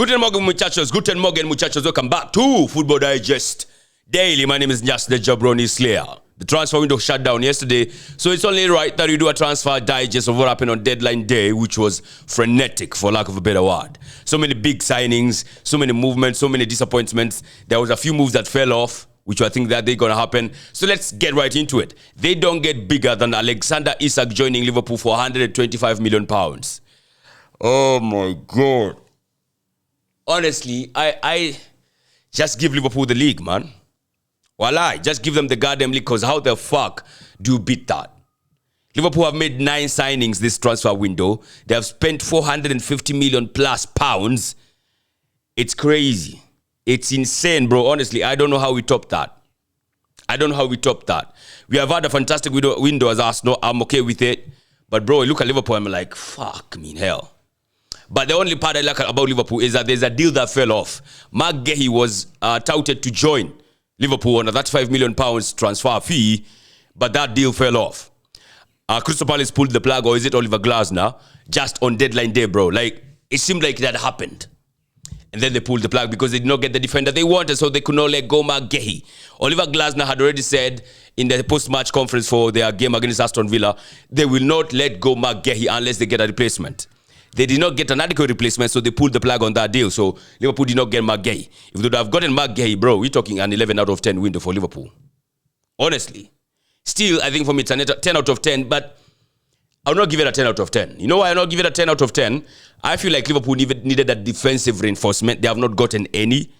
Guten Morgen, muchachos. Guten Morgen, muchachos. Welcome back to Football Digest Daily. My name is Just the Jabroni Slayer. The transfer window shut down yesterday, so it's only right that we do a transfer digest of what happened on deadline day, which was frenetic, for lack of a better word. So many big signings, so many movements, so many disappointments. There was a few moves that fell off, which I think that they're going to happen. So let's get right into it. They don't get bigger than Alexander Isak joining Liverpool for £125 million. Oh my God. Honestly, I just give Liverpool the league, man. Wallah, just give them the goddamn league, because how the fuck do you beat that? Liverpool have made 9 signings this transfer window. They have spent 450 million plus pounds. It's crazy. It's insane, bro. Honestly, I don't know how we top that. We have had a fantastic window as Arsenal. I'm okay with it. But, bro, look at Liverpool, I'm like, fuck me in hell. But the only part I like about Liverpool is that there's a deal that fell off. Mark Gehi was touted to join Liverpool on a £35 million transfer fee, but that deal fell off. Crystal Palace pulled the plug, or is it Oliver Glasner, just on deadline day, bro. Like, it seemed like that happened. And then they pulled the plug because they did not get the defender they wanted, so they could not let go Mark Gehi. Oliver Glasner had already said in the post-match conference for their game against Aston Villa, they will not let go Mark Gehi unless they get a replacement. They did not get an adequate replacement, so they pulled the plug on that deal. So Liverpool did not get Mark Gehi. If they would have gotten Mark Gehi, bro, we're talking an 11 out of 10 window for Liverpool. Honestly. Still, I think for me it's a 10 out of 10, but I'll not give it a 10 out of 10. You know why I'll not give it a 10 out of 10? I feel like Liverpool needed a defensive reinforcement. They have not gotten any.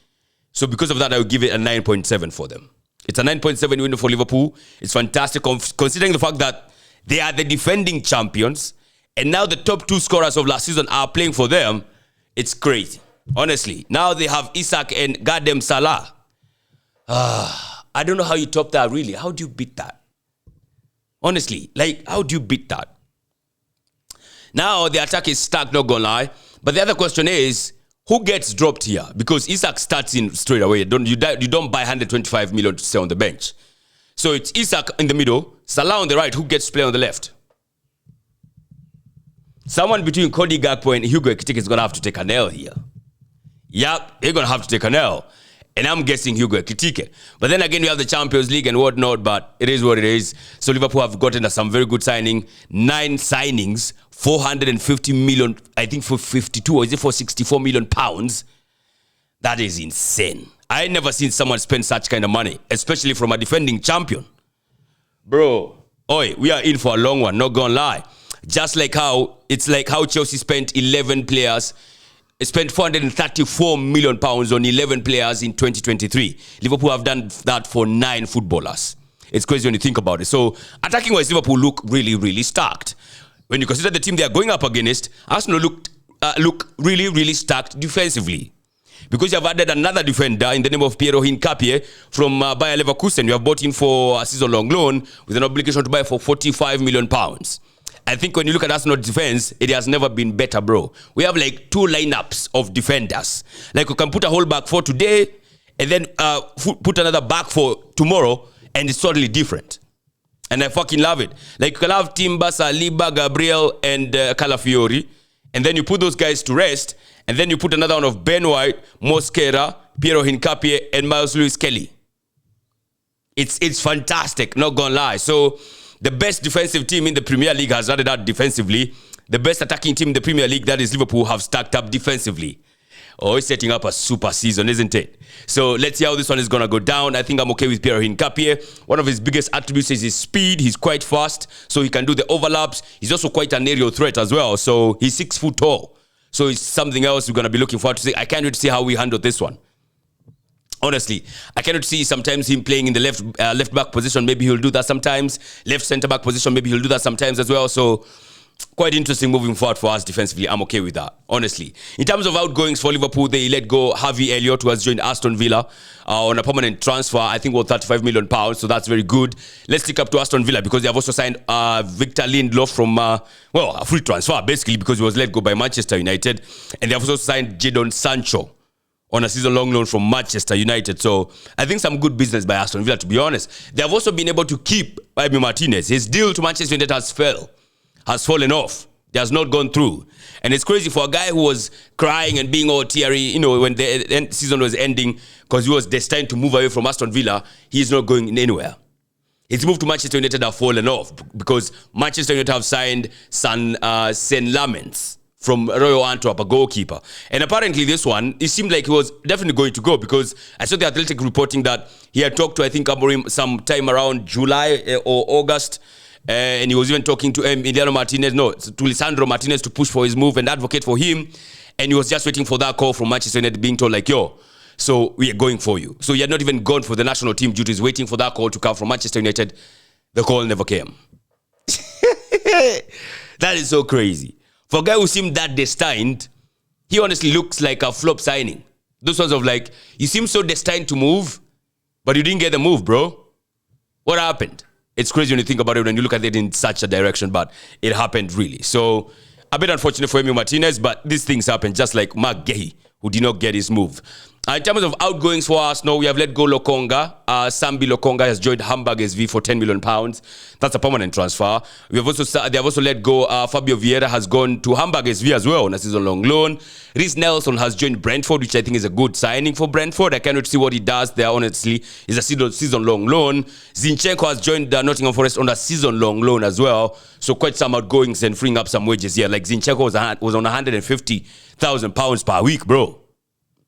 So because of that, I will give it a 9.7 for them. It's a 9.7 window for Liverpool. It's fantastic, considering the fact that they are the defending champions. And now the top 2 scorers of last season are playing for them. It's crazy. Honestly. Now they have Isak and goddamn Salah. I don't know how you top that, really. How do you beat that? Honestly. Like, how do you beat that? Now the attack is stuck, not gonna lie. But the other question is, who gets dropped here? Because Isak starts in straight away. You don't buy 125 million to stay on the bench. So it's Isak in the middle, Salah on the right. Who gets to play on the left? Someone between Cody Gakpo and Hugo Ekitike is going to have to take an L here. Yep, they're going to have to take an L. And I'm guessing Hugo Ekitike. But then again, we have the Champions League and whatnot, but it is what it is. So Liverpool have gotten some very good signing. 9 signings, 450 million, I think for 52, or is it for 64 million pounds? That is insane. I ain't never seen someone spend such kind of money, especially from a defending champion. Bro, we are in for a long one, not gonna lie. Just like how Chelsea spent 11 players, spent 434 million pounds on 11 players in 2023. Liverpool have done that for 9 footballers. It's crazy when you think about it. So attacking wise, Liverpool look really, really stacked. When you consider the team they are going up against, Arsenal look really, really stacked defensively. Because you have added another defender in the name of Piero Hincapie from Bayer Leverkusen. You have bought in for a season-long loan with an obligation to buy for £45 million. I think when you look at Arsenal defense, it has never been better, bro. We have like 2 lineups of defenders. Like, we can put a whole back 4 today and then put another back 4 tomorrow, and it's totally different. And I fucking love it. Like, you can have Timber, Saliba, Gabriel, and Calafiori, and then you put those guys to rest, and then you put another one of Ben White, Mosquera, Piero Hincapie, and Miles Lewis-Kelly. It's fantastic, not gonna lie. So the best defensive team in the Premier League has added out defensively. The best attacking team in the Premier League, that is Liverpool, have stacked up defensively. It's setting up a super season, isn't it? So let's see how this one is going to go down. I think I'm okay with Piero Hincapie. One of his biggest attributes is his speed. He's quite fast, so he can do the overlaps. He's also quite an aerial threat as well. So he's 6 foot tall. So it's something else we're going to be looking forward to see. I can't wait to see how we handle this one. Honestly, I cannot see sometimes him playing in the left back position. Maybe he'll do that sometimes. Left centre back position, maybe he'll do that sometimes as well. So quite interesting moving forward for us defensively. I'm okay with that, honestly. In terms of outgoings for Liverpool, they let go Harvey Elliott, who has joined Aston Villa on a permanent transfer, I think worth £35 million. So that's very good. Let's stick up to Aston Villa because they have also signed Victor Lindelof from, a free transfer, basically, because he was let go by Manchester United. And they have also signed Jadon Sancho on a season-long loan from Manchester United. So I think some good business by Aston Villa, to be honest. They have also been able to keep Emi Martinez. His deal to Manchester United has fallen off. It has not gone through. And it's crazy for a guy who was crying and being all teary, when the season was ending because he was destined to move away from Aston Villa. He's not going anywhere. His move to Manchester United have fallen off because Manchester United have signed Sen Lamens from Royal Antwerp, a goalkeeper. And apparently this one, it seemed like he was definitely going to go because I saw the Athletic reporting that he had talked to, I think, Amorim sometime around July or August. And he was even talking to to Lisandro Martinez to push for his move and advocate for him. And he was just waiting for that call from Manchester United being told like, yo, so we are going for you. So he had not even gone for the national team duties, waiting for that call to come from Manchester United. The call never came. That is so crazy. For a guy who seemed that destined, he honestly looks like a flop signing. Those sorts of like, you seem so destined to move, but you didn't get the move, bro. What happened? It's crazy when you think about it, when you look at it in such a direction, but it happened really. So, a bit unfortunate for Emi Martinez, but these things happen, just like Mark Gay, who did not get his move. In terms of outgoings for Arsenal, we have let go Lokonga. Sambi Lokonga has joined Hamburg SV for £10 million. That's a permanent they have also let go Fabio Vieira has gone to Hamburg SV as well on a season-long loan. Rhys Nelson has joined Brentford, which I think is a good signing for Brentford. I cannot see what he does there, honestly. It's a season-long loan. Zinchenko has joined Nottingham Forest on a season-long loan as well. So quite some outgoings and freeing up some wages here. Like Zinchenko was on £150,000 per week, bro.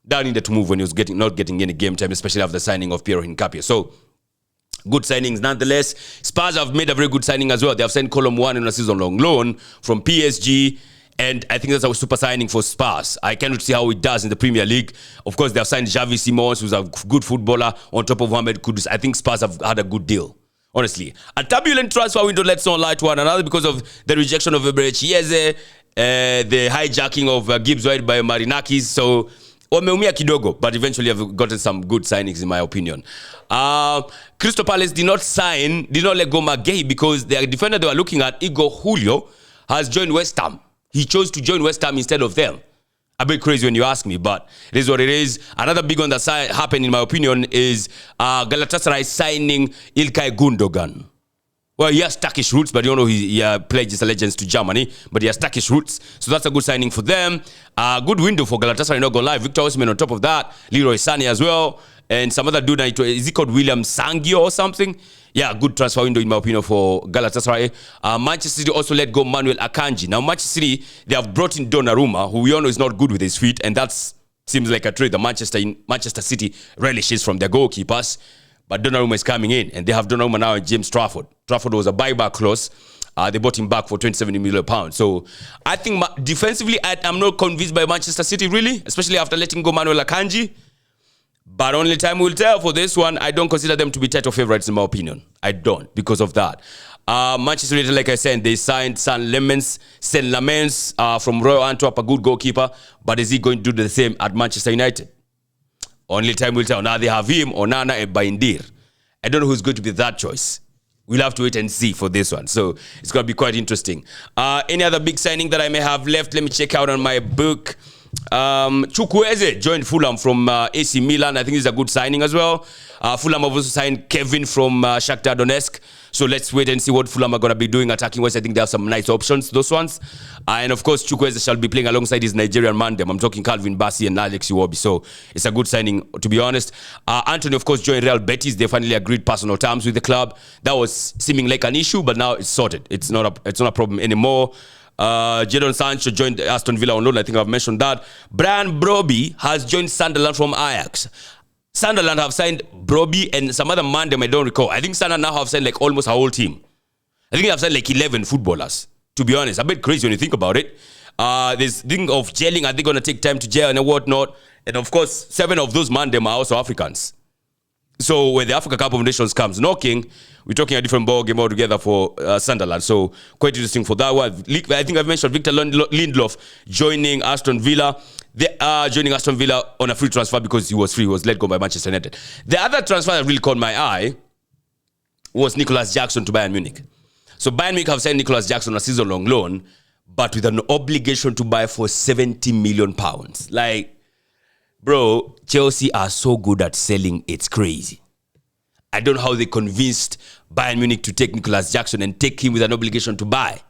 That needed to move when he was not getting any game time, especially after the signing of Piero Hincapié. So, good signings nonetheless. Spurs have made a very good signing as well. They have signed Column 1 on a season-long loan from PSG. And I think that's a super signing for Spurs. I cannot see how it does in the Premier League. Of course, they have signed Xavi Simons, who's a good footballer, on top of Mohamed Kudus. I think Spurs have had a good deal. Honestly. A turbulent transfer window, let's not lie to one another, because of the rejection of Eberechi Eze, the hijacking of Gibbs White by Marinakis. So, wameumia kidogo, but eventually have gotten some good signings in my opinion. Crystal Palace did not let go Magay because the defender they were looking at, Igor Julio, has joined West Ham. He chose to join West Ham instead of them. A bit crazy when you ask me, but it is what it is. Another big one that happened in my opinion is Galatasaray signing İlkay Gundogan. Well, he has Turkish roots, but you know he pledged his allegiance to Germany, but he has Turkish roots, so that's a good signing for them. Good window for Galatasaray, not gonna lie. Victor Osimhen on top of that, Leroy Sané as well, and some other dude, is he called William Sangio or something? Yeah, good transfer window in my opinion for Galatasaray. Manchester City also let go Manuel Akanji. Now, Manchester City, they have brought in Donnarumma, who we all know is not good with his feet, and that seems like a trade that Manchester City relishes from their goalkeepers. But Donnarumma is coming in, and they have Donnarumma now in James Trafford. Trafford was a buyback clause. They bought him back for £27 million. So I think defensively, I'm not convinced by Manchester City, really, especially after letting go Manuel Akanji. But only time will tell for this one. I don't consider them to be title favorites, in my opinion. I don't, because of that. Manchester United, like I said, they signed Sen Lamens from Royal Antwerp, a good goalkeeper. But is he going to do the same at Manchester United? Only time will tell. Now they have him, Onana, and Baindir. I don't know who's going to be that choice. We'll have to wait and see for this one. So it's going to be quite interesting. Any other big signing that I may have left? Let me check out on my book. Chukwueze joined Fulham from AC Milan. I think it's a good signing as well. Fulham have also signed Kevin from Shakhtar Donetsk. So let's wait and see what Fulham are going to be doing attacking wise. I think there are some nice options, those ones. And of course, Chukwueze shall be playing alongside his Nigerian mandem. I'm talking Calvin Bassey and Alex Iwobi. So it's a good signing, to be honest. Anthony, of course, joined Real Betis. They finally agreed personal terms with the club. That was seeming like an issue, but now it's sorted. It's not a problem anymore. Jadon Sancho joined Aston Villa on loan. I think I've mentioned that. Brian Brobbey has joined Sunderland from Ajax. Sunderland have signed Brobbey and some other man them I don't recall. I think Sunderland now have signed like almost a whole team. I think they have signed like 11 footballers, to be honest. A bit crazy when you think about it. This thing of gelling, are they going to take time to gel and whatnot? And of course, 7 of those man them are also Africans. So when the Africa Cup of Nations comes knocking, we're talking a different ball game altogether for Sunderland. So quite interesting for that one. I think I've mentioned Victor Lindelof joining Aston Villa. They are joining Aston Villa on a free transfer because he was free. He was let go by Manchester United. The other transfer that really caught my eye was Nicholas Jackson to Bayern Munich. So Bayern Munich have signed Nicholas Jackson on a season-long loan, but with an obligation to buy for £70 million. Like, bro, Chelsea are so good at selling, it's crazy. I don't know how they convinced Bayern Munich to take Nicholas Jackson and take him with an obligation to buy.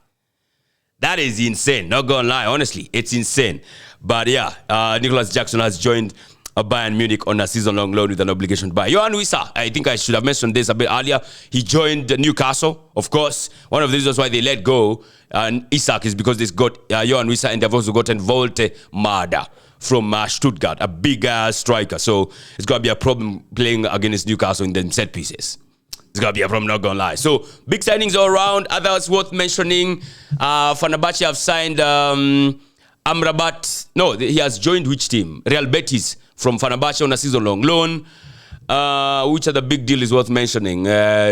That is insane. Not gonna lie, honestly, it's insane. But yeah, Nicholas Jackson has joined Bayern Munich on a season-long loan with an obligation to buy. Yohan Wissa, I think I should have mentioned this a bit earlier. He joined Newcastle. Of course, one of the reasons why they let go Isak is because they've got Yohan Wissa, and they've also gotten Volte Marda from Stuttgart, a big striker. So it's going to be a problem playing against Newcastle in the set pieces. It's going to be a problem, not going to lie. So big signings all around. Others worth mentioning. Fenerbahce have signed Amrabat. No, he has joined which team? Real Betis from Fenerbahce on a season-long loan. Which other big deal is worth mentioning?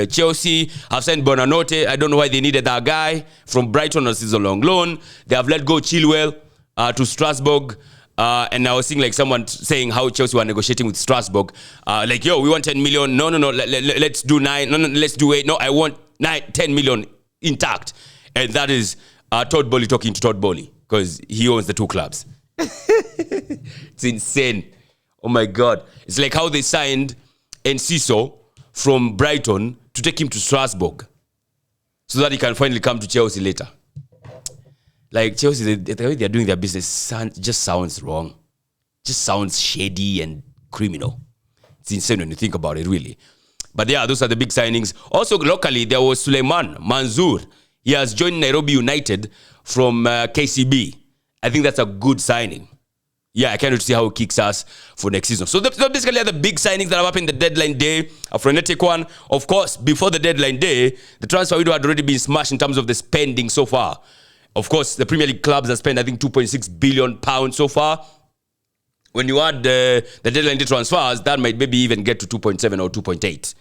Chelsea have signed Bonanote. I don't know why they needed that guy from Brighton on a season-long loan. They have let go Chilwell to Strasbourg. And I was seeing like someone saying how Chelsea were negotiating with Strasbourg. Like, yo, we want 10 million. No, let's do 9. No, let's do 8. No, I want 10 million intact. And that is Todd Bowley talking to Todd Bowley because he owns the two clubs. It's insane. Oh my God. It's like how they signed Enciso from Brighton to take him to Strasbourg so that he can finally come to Chelsea later. Like Chelsea, the way they're doing their business just sounds wrong. Just sounds shady and criminal. It's insane when you think about it, really. But yeah, those are the big signings. Also, locally, there was Suleiman Manzour. He has joined Nairobi United from KCB. I think that's a good signing. Yeah, I can't wait to see how it kicks us for next season. So basically are the big signings that have happened the deadline day. A frenetic one. Of course, before the deadline day, the transfer window had already been smashed in terms of the spending so far. Of course, the Premier League clubs have spent, I think, £2.6 billion so far. When you add the deadline day transfers, that might maybe even get to 2.7 or 2.8.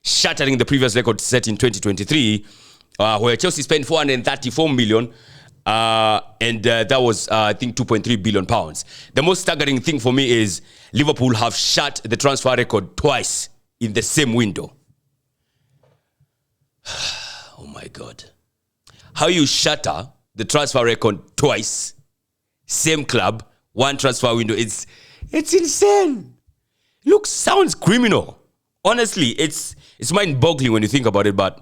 Shattering the previous record set in 2023, where Chelsea spent 434 million. And that was, I think, 2.3 billion pounds. The most staggering thing for me is Liverpool have shut the transfer record twice in the same window. Oh my God. How you shatter the transfer record twice, same club, one transfer window, it's insane. Sounds criminal. Honestly, it's mind-boggling when you think about it, but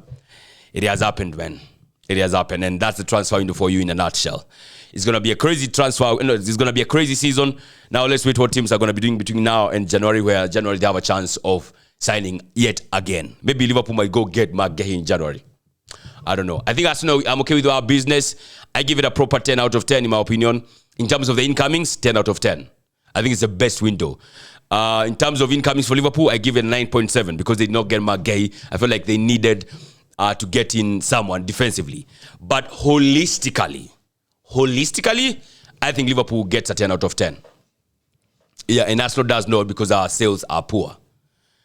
it has happened, man. It has happened, and that's the transfer window for you in a nutshell. It's going to be a crazy transfer. It's going to be a crazy season. Now let's wait what teams are going to be doing between now and January, where January they have a chance of signing yet again. Maybe Liverpool might go get McGahey in January. I don't know. I think Arsenal, I'm okay with our business. I give it a proper 10 out of 10 in my opinion. In terms of the incomings, 10 out of 10. I think it's the best window. In terms of incomings for Liverpool, I give it 9.7 because they did not get McGahey. I feel like they needed to get in someone defensively. But holistically, I think Liverpool gets a 10 out of 10. Yeah, and Arsenal does not because our sales are poor.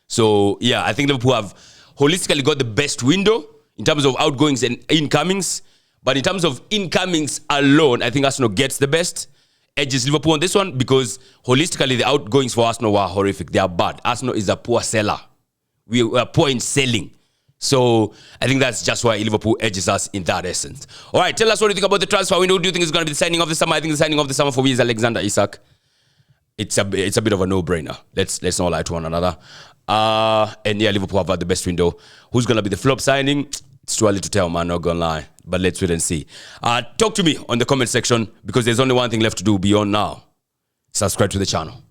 So, yeah, I think Liverpool have holistically got the best window in terms of outgoings and incomings. But in terms of incomings alone, I think Arsenal gets the best. Edges Liverpool on this one because holistically, the outgoings for Arsenal were horrific. They are bad. Arsenal is a poor seller. We are poor in selling. So I think that's just why Liverpool edges us in that essence. All right, tell us what you think about the transfer window. Who do you think is going to be the signing of the summer? I think the signing of the summer for me is Alexander Isak. It's a bit of a no-brainer. Let's not lie to one another. And yeah, Liverpool have had the best window. Who's going to be the flop signing? It's too early to tell, man. Not going to lie. But let's wait and see. Talk to me on the comment section because there's only one thing left to do beyond now. Subscribe to the channel.